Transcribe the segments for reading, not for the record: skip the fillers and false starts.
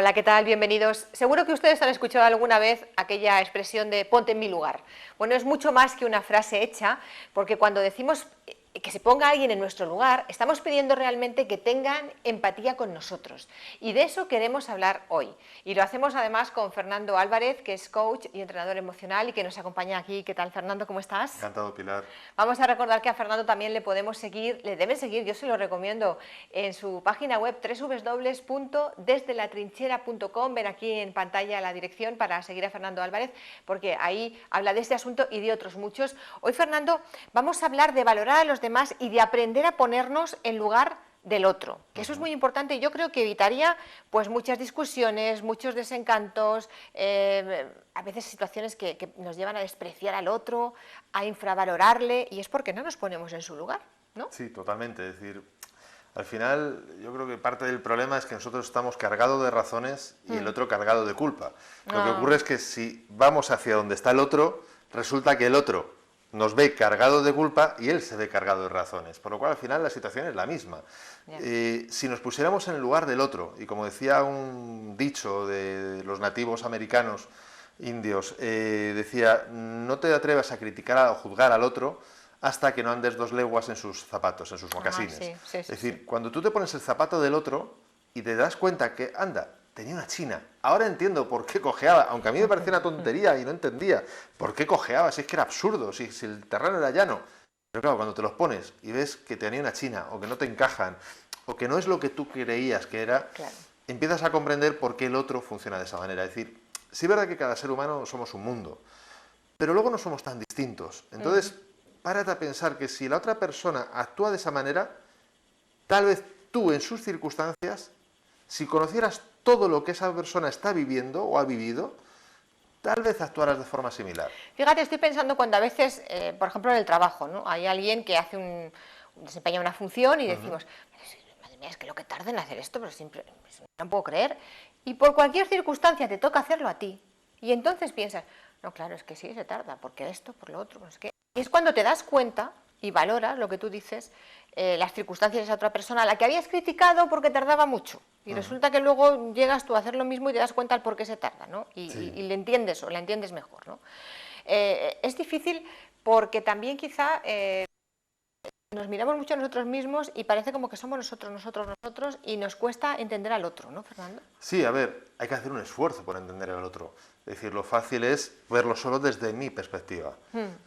Hola, ¿qué tal? Bienvenidos. Seguro que ustedes han escuchado alguna vez aquella expresión de ponte en mi lugar. Bueno, es mucho más que una frase hecha, porque cuando decimos que se ponga alguien en nuestro lugar, estamos pidiendo realmente que tengan empatía con nosotros. Y de eso queremos hablar hoy. Y lo hacemos además con Fernando Álvarez, que es coach y entrenador emocional y que nos acompaña aquí. ¿Qué tal, Fernando? ¿Cómo estás? Encantado, Pilar. Vamos a recordar que a Fernando también le podemos seguir, le deben seguir, yo se lo recomiendo, en su página web www.desdelatrinchera.com. Ven aquí en pantalla la dirección para seguir a Fernando Álvarez, porque ahí habla de este asunto y de otros muchos. Hoy, Fernando, vamos a hablar de valorar a los demás y de aprender a ponernos en lugar del otro, que eso es muy importante y yo creo que evitaría pues muchas discusiones, muchos desencantos, a veces situaciones que nos llevan a despreciar al otro, a infravalorarle, y es porque no nos ponemos en su lugar, ¿no? Sí, totalmente. Es decir, al final yo creo que parte del problema es que nosotros estamos cargados de razones y el otro cargado de culpa. Lo que ocurre es que si vamos hacia donde está el otro, resulta que el otro nos ve cargado de culpa y él se ve cargado de razones, por lo cual al final la situación es la misma. Si nos pusiéramos en el lugar del otro, y como decía un dicho de los nativos americanos indios, decía, no te atrevas a criticar o juzgar al otro hasta que no andes 2 leguas en sus zapatos, en sus mocasines. Es decir, cuando tú te pones el zapato del otro y te das cuenta que, anda, tenía una china, ahora entiendo por qué cojeaba, aunque a mí me parecía una tontería y no entendía por qué cojeaba, si es que era absurdo, si el terreno era llano. Pero claro, cuando te los pones y ves que tenía una china o que no te encajan o que no es lo que tú creías que era, empiezas a comprender por qué el otro funciona de esa manera. Es decir, sí es verdad que cada ser humano somos un mundo, pero luego no somos tan distintos. Entonces, párate a pensar que si la otra persona actúa de esa manera, tal vez tú en sus circunstancias, si conocieras todo lo que esa persona está viviendo o ha vivido, tal vez actuarás de forma similar. Fíjate, estoy pensando cuando a veces, por ejemplo, en el trabajo, ¿no? Hay alguien que hace desempeña una función y decimos, madre mía, es que lo que tarda en hacer esto, pero siempre, no puedo creer. Y por cualquier circunstancia te toca hacerlo a ti. Y entonces piensas, no, claro, es que sí, se tarda, porque esto, por lo otro, no sé qué. Y es cuando te das cuenta y valoras lo que tú dices, las circunstancias de esa otra persona, a la que habías criticado porque tardaba mucho. Y resulta que luego llegas tú a hacer lo mismo y te das cuenta del por qué se tarda, ¿no? Y le entiendes o la entiendes mejor, ¿no? Es difícil porque también quizá nos miramos mucho a nosotros mismos y parece como que somos nosotros y nos cuesta entender al otro, ¿no, Fernando? Sí, a ver, hay que hacer un esfuerzo por entender al otro. Es decir, lo fácil es verlo solo desde mi perspectiva.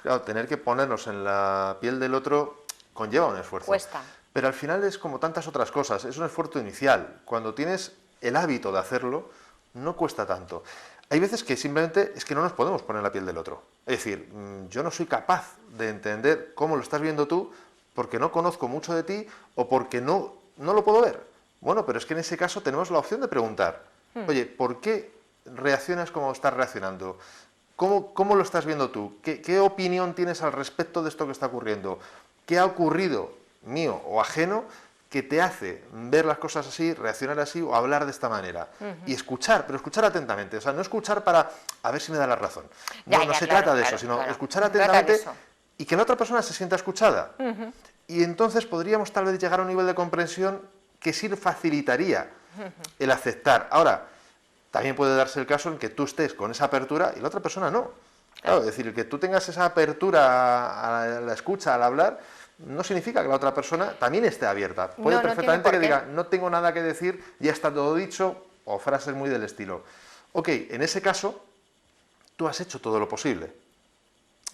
Claro, tener que ponernos en la piel del otro conlleva un esfuerzo. Cuesta. Pero al final es como tantas otras cosas, es un esfuerzo inicial. Cuando tienes el hábito de hacerlo, no cuesta tanto. Hay veces que simplemente es que no nos podemos poner en la piel del otro. Es decir, yo no soy capaz de entender cómo lo estás viendo tú porque no conozco mucho de ti o porque no lo puedo ver. Bueno, pero es que en ese caso tenemos la opción de preguntar, oye, ¿por qué reaccionas como estás reaccionando? ¿Cómo lo estás viendo tú? ¿Qué opinión tienes al respecto de esto que está ocurriendo? ¿Qué ha ocurrido, mío o ajeno, que te hace ver las cosas así, reaccionar así o hablar de esta manera? Y escuchar, pero escuchar atentamente. O sea, no escuchar para a ver si me da la razón. No se trata de eso, sino escuchar atentamente y que la otra persona se sienta escuchada. Y entonces podríamos tal vez llegar a un nivel de comprensión que sí facilitaría el aceptar. Ahora, también puede darse el caso en que tú estés con esa apertura y la otra persona no. Claro, es decir, que tú tengas esa apertura a la escucha, al hablar, no significa que la otra persona también esté abierta. Puede perfectamente que diga, no tengo nada que decir, ya está todo dicho, o frases muy del estilo. Ok, en ese caso, tú has hecho todo lo posible.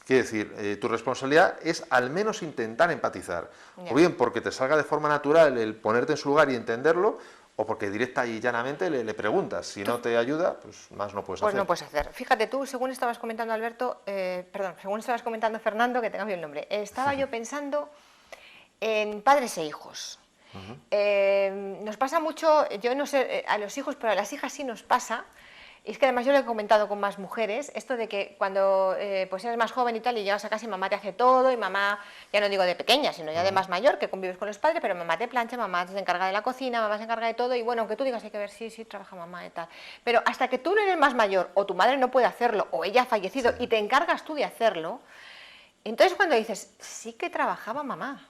Quiere decir, tu responsabilidad es al menos intentar empatizar. O bien porque te salga de forma natural el ponerte en su lugar y entenderlo, o porque directa y llanamente le preguntas. Si no te ayuda, pues más no puedes hacer. Pues no puedes hacer. Fíjate tú, según estabas comentando según estabas comentando Fernando, que te cambio el nombre, estaba yo pensando en padres e hijos. Nos pasa mucho, yo no sé a los hijos, pero a las hijas sí nos pasa. Y es que además yo lo he comentado con más mujeres, esto de que cuando pues eres más joven y tal y llegas a casa y mamá te hace todo y mamá, ya no digo de pequeña, sino ya de más mayor, que convives con los padres, pero mamá te plancha, mamá se encarga de la cocina, mamá se encarga de todo y bueno, aunque tú digas hay que ver, sí, trabaja mamá y tal. Pero hasta que tú no eres más mayor o tu madre no puede hacerlo o ella ha fallecido y te encargas tú de hacerlo, entonces cuando dices, sí que trabajaba mamá.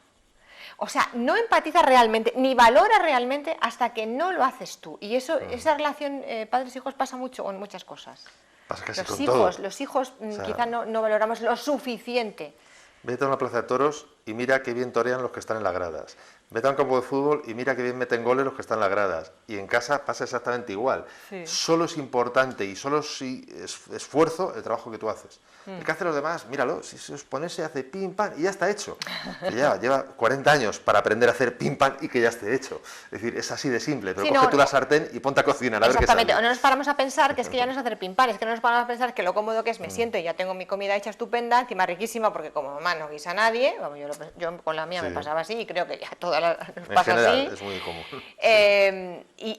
O sea, no empatiza realmente, ni valora realmente hasta que no lo haces tú. Y eso, esa relación padres-hijos pasa mucho con muchas cosas. Pasa casi Los con hijos, todo. los hijos O sea, quizá no valoramos lo suficiente. vete a una plaza de toros y mira qué bien torean los que están en las gradas. Vete a un campo de fútbol y mira qué bien meten goles los que están en las gradas. Y en casa pasa exactamente igual. Sí. Solo es importante y solo si esfuerzo el trabajo que tú haces. El que hace los demás, míralo, si se os pone se hace pim pam y ya está hecho. Que lleva 40 años para aprender a hacer pim pam y que ya esté hecho. Es decir, es así de simple, pero Sí, coge no, tú la sartén y ponte a cocinar a ver qué exactamente, o sale. no nos paramos a pensar que es que ya no es hacer pimpar, es que no nos paramos a pensar que lo cómodo que es, me siento y ya tengo mi comida hecha estupenda, encima riquísima, porque como mamá no guisa a nadie, vamos, yo con la mía me Sí. pasaba así y creo que ya todas las nos En pasa general, así. es muy común.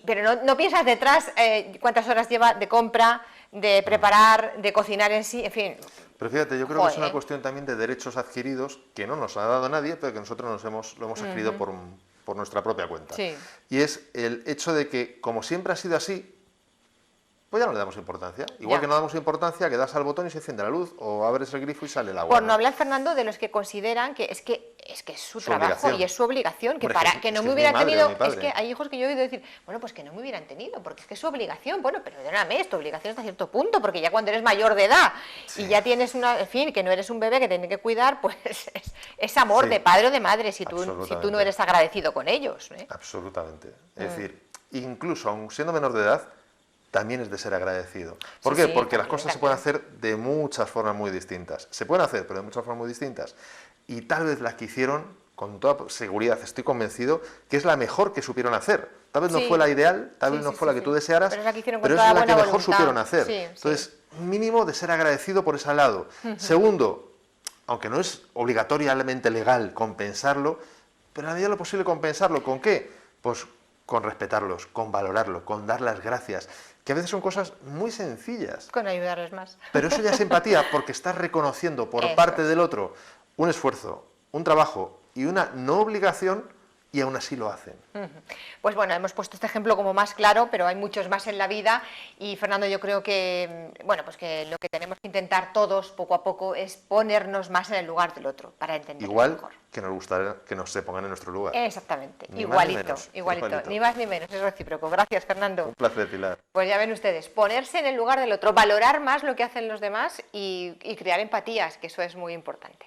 Pero no piensas detrás cuántas horas lleva de compra, de preparar, de cocinar en sí, en fin. Pero fíjate, yo creo que es una Joder. cuestión también de derechos adquiridos que no nos ha dado nadie, pero que nosotros lo hemos adquirido por nuestra propia cuenta. Sí. Y es el hecho de que, como siempre ha sido así, pues ya no le damos importancia. Igual Ya. que no damos importancia que das al botón y se enciende la luz, o abres el grifo y sale el agua. Por no hablar, Fernando, de los que consideran que es su trabajo obligación. y es su obligación, que Hombre, para es que no que me es mi hubieran madre o tenido, mi es padre. que hay hijos que yo he oído decir, bueno, pues que no me hubieran tenido, porque es que es su obligación, bueno, pero perdóname, es tu obligación hasta cierto punto, porque ya cuando eres mayor de edad y ya tienes en fin, que no eres un bebé que tiene que cuidar, pues es amor Sí. de padre o de madre si tú no Absolutamente. eres agradecido con ellos. Absolutamente. Es decir, incluso aun siendo menor de edad, también es de ser agradecido. ¿Por Sí, qué? sí, Porque las también, cosas se pueden hacer de muchas formas muy distintas. Se pueden hacer, pero de muchas formas muy distintas. Y tal vez las que hicieron, con toda seguridad, estoy convencido, que es la mejor que supieron hacer. Tal vez no Sí. fue la ideal, tal Sí, vez no sí, fue sí, la que sí. tú desearas, Pero es la que hicieron con pero es toda la que buena mejor voluntad. supieron hacer. Sí, sí. Entonces, mínimo de ser agradecido por ese lado. Segundo, aunque no es obligatoriamente legal compensarlo, pero a la medida de lo posible compensarlo. ¿Con qué? Pues con respetarlos, con valorarlo, con dar las gracias, que a veces son cosas muy sencillas. Con ayudarles más. Pero eso ya es empatía porque estás reconociendo por Eso parte es. del otro un esfuerzo, un trabajo y una no obligación y aún así lo hacen. Pues bueno, hemos puesto este ejemplo como más claro, pero hay muchos más en la vida y Fernando, yo creo que, bueno, pues que lo que tenemos que intentar todos poco a poco es ponernos más en el lugar del otro para entenderlo Igual mejor. que nos gustaría que nos se pongan en nuestro lugar. Exactamente, Ni más ni igualito, menos, igualito, igualito. ni más ni menos, es recíproco. Gracias, Fernando. Un placer, Pilar. Pues ya ven ustedes, ponerse en el lugar del otro, valorar más lo que hacen los demás y crear empatías, que eso es muy importante.